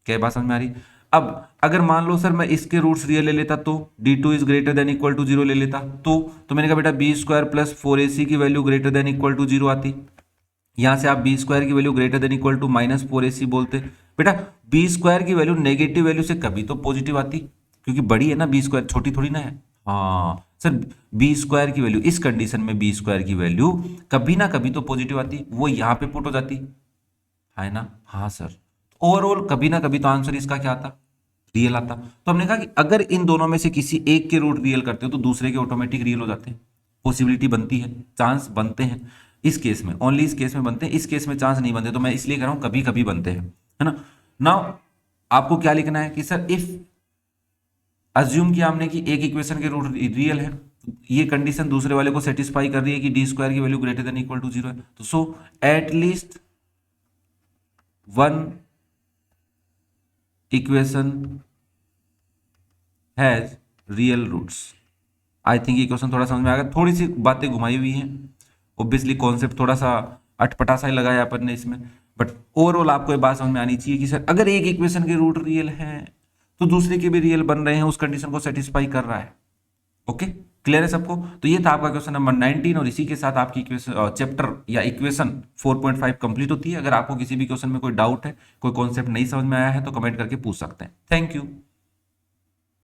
क्या बात समझ में आ रही? अब अगर मान लो सर मैं इसके रूट्स रियल ले लेता तो d2 is greater than equal to 0 ले लेता, तो मैंने कहा बेटा बी स्क्वायर प्लस 4ac की value greater than equal to 0 आती। यहां से आप बी स्क्वायर की value greater than equal to -4ac बोलते। बेटा बी स्क्वायर की वैल्यू नेगेटिव वैल्यू से कभी तो पॉजिटिव आती, क्योंकि बड़ी है ना बी स्क्वायर, छोटी थोड़ी ना है। हाँ सर, बी स्क्वायर की वैल्यू, इस कंडीशन में बी स्क्वायर की वैल्यू कभी ना कभी तो पॉजिटिव आती, वो यहाँ पे पुट हो जाती है ना। हाँ सर, ओवरऑल कभी ना कभी तो आंसर इसका क्या आता, रियल आता। तो हमने कहा कि अगर इन दोनों में से किसी एक के रूट रियल करते हो तो दूसरे के ऑटोमेटिक रियल हो जाते हैं, पॉसिबिलिटी बनती है, चांस बनते हैं। इस केस में, ओनली इस केस में बनते हैं, इस केस में चांस नहीं बनते, तो मैं इसलिए कह रहा हूं कभी कभी बनते हैं, है ना। नाउ आपको क्या लिखना है कि सर इफ अज्यूम किया हमने कि एक इक्वेशन के रूट रियल है, ये कंडीशन दूसरे वाले को सेटिस्फाई कर रही है कि डी स्क्वायर की value greater than equal to 0 है, तो so at least one equation has real roots. I think ये क्वेश्चन थोड़ा समझ में आ गया, थोड़ी सी बातें घुमाई हुई हैं, ऑब्वियसली कॉन्सेप्ट थोड़ा सा अटपटा सा ही लगाया अपन ने इसमें, बट ओवरऑल आपको ये बात समझ में आनी चाहिए कि सर अगर एक इक्वेशन के रूट रियल है तो दूसरे के भी रियल बन रहे हैं, उस कंडीशन को सेटिस्फाई कर रहा है। ओके, क्लियर है सबको। तो ये था आपका क्वेश्चन नंबर 19, और इसी के साथ आपकी इक्वेशन चैप्टर या इक्वेशन 4.5 कंप्लीट होती है। अगर आपको किसी भी क्वेश्चन में कोई डाउट है, कोई कॉन्सेप्ट नहीं समझ में आया है, तो कमेंट करके पूछ सकते हैं। Thank you.